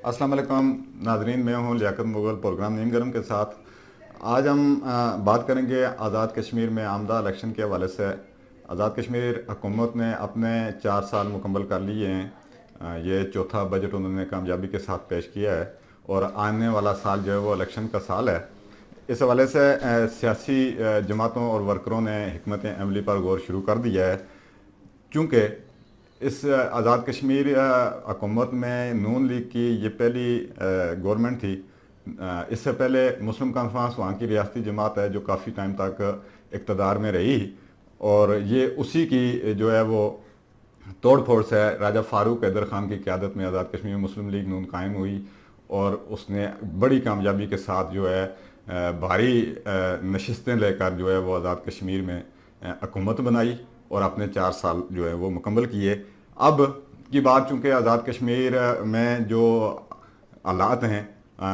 السلام علیکم ناظرین، میں ہوں لیاقت مغل پروگرام نیم گرم کے ساتھ۔ آج ہم بات کریں گے آزاد کشمیر میں آمدہ الیکشن کے حوالے سے۔ آزاد کشمیر حکومت نے اپنے 4 سال مکمل کر لیے ہیں۔ یہ چوتھا بجٹ انہوں نے کامیابی کے ساتھ پیش کیا ہے اور آنے والا سال جو ہے وہ الیکشن کا سال ہے۔ اس حوالے سے سیاسی جماعتوں اور ورکروں نے حکمت عملی پر غور شروع کر دیا ہے، چونکہ اس آزاد کشمیر حکومت میں نون لیگ کی یہ پہلی گورنمنٹ تھی۔ اس سے پہلے مسلم کانفرنس وہاں کی ریاستی جماعت ہے جو کافی ٹائم تک اقتدار میں رہی، اور یہ اسی کی جو ہے وہ توڑ پھوڑ سے راجہ فاروق حیدر خان کی قیادت میں آزاد کشمیر مسلم لیگ نون قائم ہوئی، اور اس نے بڑی کامیابی کے ساتھ جو ہے بھاری نشستیں لے کر جو ہے وہ آزاد کشمیر میں حکومت بنائی اور اپنے 4 سال جو ہے وہ مکمل کیے۔ اب کی بات چونکہ آزاد کشمیر میں جو حالات ہیں،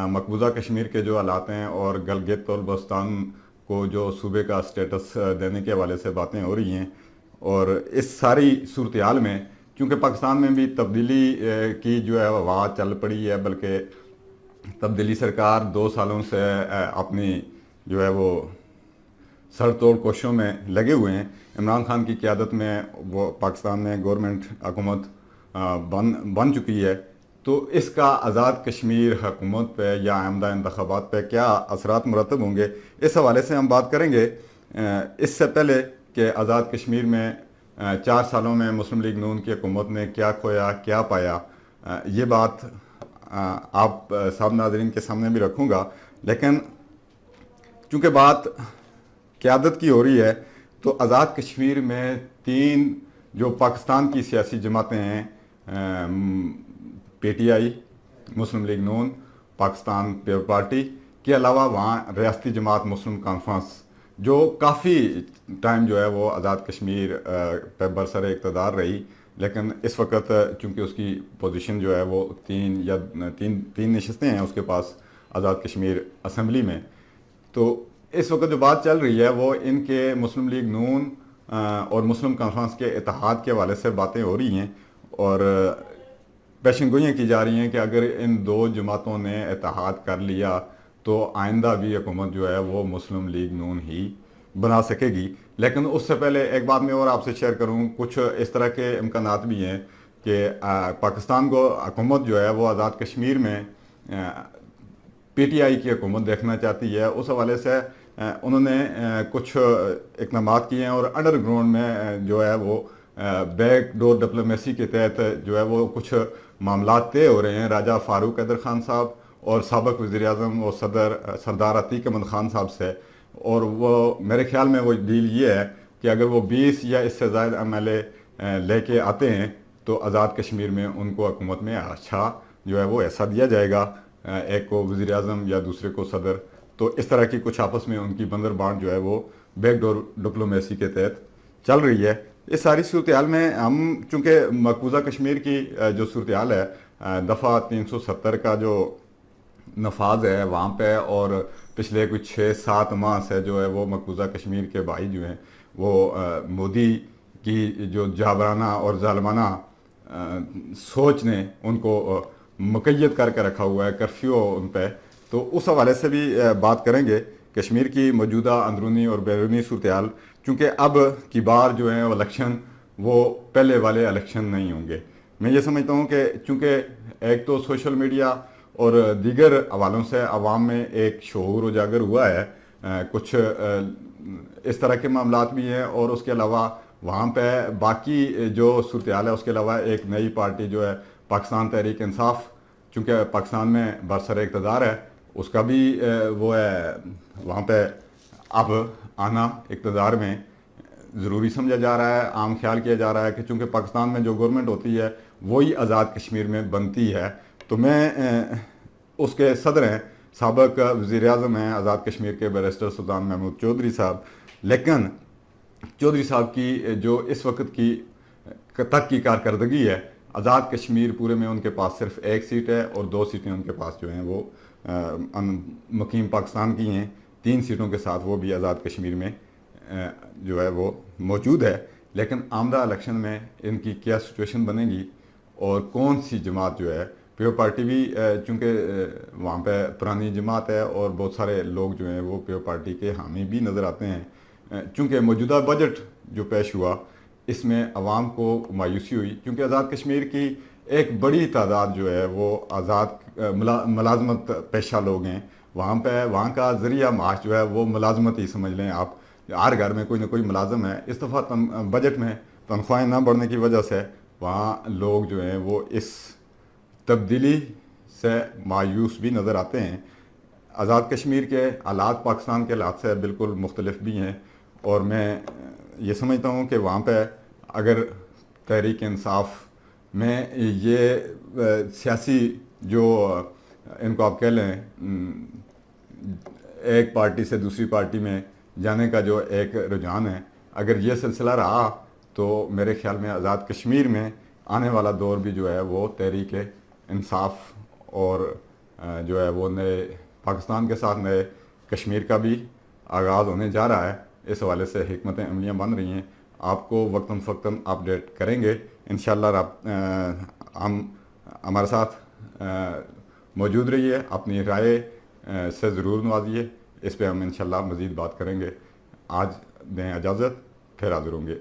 مقبوضہ کشمیر کے جو حالات ہیں اور گلگت اور بلتستان کو جو صوبے کا سٹیٹس دینے کے حوالے سے باتیں ہو رہی ہیں، اور اس ساری صورتحال میں چونکہ پاکستان میں بھی تبدیلی کی جو ہے ہوا چل پڑی ہے، بلکہ تبدیلی سرکار 2 سالوں سے اپنی جو ہے وہ سر توڑ کوششوں میں لگے ہوئے ہیں۔ عمران خان کی قیادت میں وہ پاکستان میں گورنمنٹ حکومت بن چکی ہے، تو اس کا آزاد کشمیر حکومت پہ یا آئندہ انتخابات پہ کیا اثرات مرتب ہوں گے، اس حوالے سے ہم بات کریں گے۔ اس سے پہلے کہ آزاد کشمیر میں 4 سالوں میں مسلم لیگ نون کی حکومت نے کیا کھویا کیا پایا، یہ بات آپ سب ناظرین کے سامنے بھی رکھوں گا، لیکن چونکہ بات قیادت کی ہو رہی ہے تو آزاد کشمیر میں 3 جو پاکستان کی سیاسی جماعتیں ہیں، P T I, Muslim League Noon, Pakistan People Party کے علاوہ وہاں ریاستی جماعت مسلم کانفرنس جو کافی ٹائم جو ہے وہ آزاد کشمیر پہ برسر اقتدار رہی، لیکن اس وقت چونکہ اس کی پوزیشن جو ہے وہ تین نشستیں ہیں اس کے پاس آزاد کشمیر اسمبلی میں، تو اس وقت جو بات چل رہی ہے وہ ان کے مسلم لیگ نون اور مسلم کانفرنس کے اتحاد کے حوالے سے باتیں ہو رہی ہیں، اور پیشن گوئیاں کی جا رہی ہیں کہ اگر ان 2 جماعتوں نے اتحاد کر لیا تو آئندہ بھی حکومت جو ہے وہ مسلم لیگ نون ہی بنا سکے گی۔ لیکن اس سے پہلے ایک بات میں اور آپ سے شیئر کروں، کچھ اس طرح کے امکانات بھی ہیں کہ پاکستان کو حکومت جو ہے وہ آزاد کشمیر میں پی ٹی آئی کی حکومت دیکھنا چاہتی ہے۔ اس حوالے سے انہوں نے کچھ اقدامات کیے ہیں، اور انڈر گراؤنڈ میں جو ہے وہ بیک ڈور ڈپلومیسی کے تحت جو ہے وہ کچھ معاملات طے ہو رہے ہیں راجہ فاروق حیدر خان صاحب اور سابق وزیر اعظم اور سردار عتیق احمد خان صاحب سے، اور وہ میرے خیال میں وہ ڈیل یہ ہے کہ اگر وہ 20 یا اس سے زائد ایم ایل اے لے کے آتے ہیں تو آزاد کشمیر میں ان کو حکومت میں اچھا جو ہے وہ ایسا دیا جائے گا، ایک کو وزیر اعظم یا دوسرے کو صدر، تو اس طرح کی کچھ آپس میں ان کی بندر بانٹ جو ہے وہ بیک ڈور ڈپلومیسی کے تحت چل رہی ہے۔ اس ساری صورتحال میں ہم چونکہ مقبوضہ کشمیر کی جو صورتحال ہے، دفعہ 370 کا جو نفاذ ہے وہاں پہ، اور پچھلے کچھ 6-7 ماہ سے جو ہے وہ مقبوضہ کشمیر کے بھائی جو ہیں وہ مودی کی جو جابرانہ اور ظالمانہ سوچ نے ان کو مقید کر کے رکھا ہوا ہے، کرفیو ان پہ، تو اس حوالے سے بھی بات کریں گے۔ کشمیر کی موجودہ اندرونی اور بیرونی صورتحال، چونکہ اب کی بار جو ہیں الیکشن وہ پہلے والے الیکشن نہیں ہوں گے۔ میں یہ سمجھتا ہوں کہ چونکہ ایک تو سوشل میڈیا اور دیگر حوالوں سے عوام میں ایک شعور اجاگر ہوا ہے، کچھ اس طرح کے معاملات بھی ہیں، اور اس کے علاوہ وہاں پہ باقی جو صورتحال ہے اس کے علاوہ ایک نئی پارٹی جو ہے پاکستان تحریک انصاف، چونکہ پاکستان میں برسر اقتدار ہے، اس کا بھی وہ ہے وہاں پہ اب آنا اقتدار میں ضروری سمجھا جا رہا ہے۔ عام خیال کیا جا رہا ہے کہ چونکہ پاکستان میں جو گورنمنٹ ہوتی ہے وہی آزاد کشمیر میں بنتی ہے، تو میں اس کے صدر ہیں، سابق وزیر اعظم ہیں آزاد کشمیر کے بیرسٹر سلطان محمود چودھری صاحب، لیکن چودھری صاحب کی جو اس وقت کی تک کی کارکردگی ہے، آزاد کشمیر پورے میں ان کے پاس صرف 1 سیٹ ہے، اور 2 سیٹیں ان کے پاس جو ہیں وہ مقیم پاکستان کی ہیں، 3 سیٹوں کے ساتھ وہ بھی آزاد کشمیر میں جو ہے وہ موجود ہے۔ لیکن آمدہ الیکشن میں ان کی کیا سچویشن بنے گی اور کون سی جماعت جو ہے پیو پارٹی بھی چونکہ وہاں پہ پرانی جماعت ہے اور بہت سارے لوگ جو ہیں وہ پیو پارٹی کے حامی بھی نظر آتے ہیں، چونکہ موجودہ بجٹ جو پیش ہوا اس میں عوام کو مایوسی ہوئی، کیونکہ آزاد کشمیر کی ایک بڑی تعداد جو ہے وہ آزاد ملازمت پیشہ لوگ ہیں، وہاں کا ذریعہ معاش جو ہے وہ ملازمت ہی سمجھ لیں آپ، ہر گھر میں کوئی نہ کوئی ملازم ہے۔ اس دفعہ بجٹ میں تنخواہیں نہ بڑھنے کی وجہ سے وہاں لوگ جو ہیں وہ اس تبدیلی سے مایوس بھی نظر آتے ہیں۔ آزاد کشمیر کے حالات پاکستان کے حالات سے بالکل مختلف بھی ہیں، اور میں یہ سمجھتا ہوں کہ وہاں پہ اگر تحریک انصاف میں یہ سیاسی جو ان کو آپ کہہ لیں ایک پارٹی سے دوسری پارٹی میں جانے کا جو ایک رجحان ہے، اگر یہ سلسلہ رہا تو میرے خیال میں آزاد کشمیر میں آنے والا دور بھی جو ہے وہ تحریک انصاف اور جو ہے وہ نئے پاکستان کے ساتھ نئے کشمیر کا بھی آغاز ہونے جا رہا ہے۔ اس حوالے سے حکمتیں عملیاں بن رہی ہیں، آپ کو وقتاً فوقتاً اپڈیٹ کریں گے انشاءاللہ۔ ہم ہمارے ساتھ موجود رہیے، اپنی رائے سے ضرور نوازیے، اس پہ ہم انشاءاللہ مزید بات کریں گے۔ آج دیں اجازت، پھر حاضر ہوں گے۔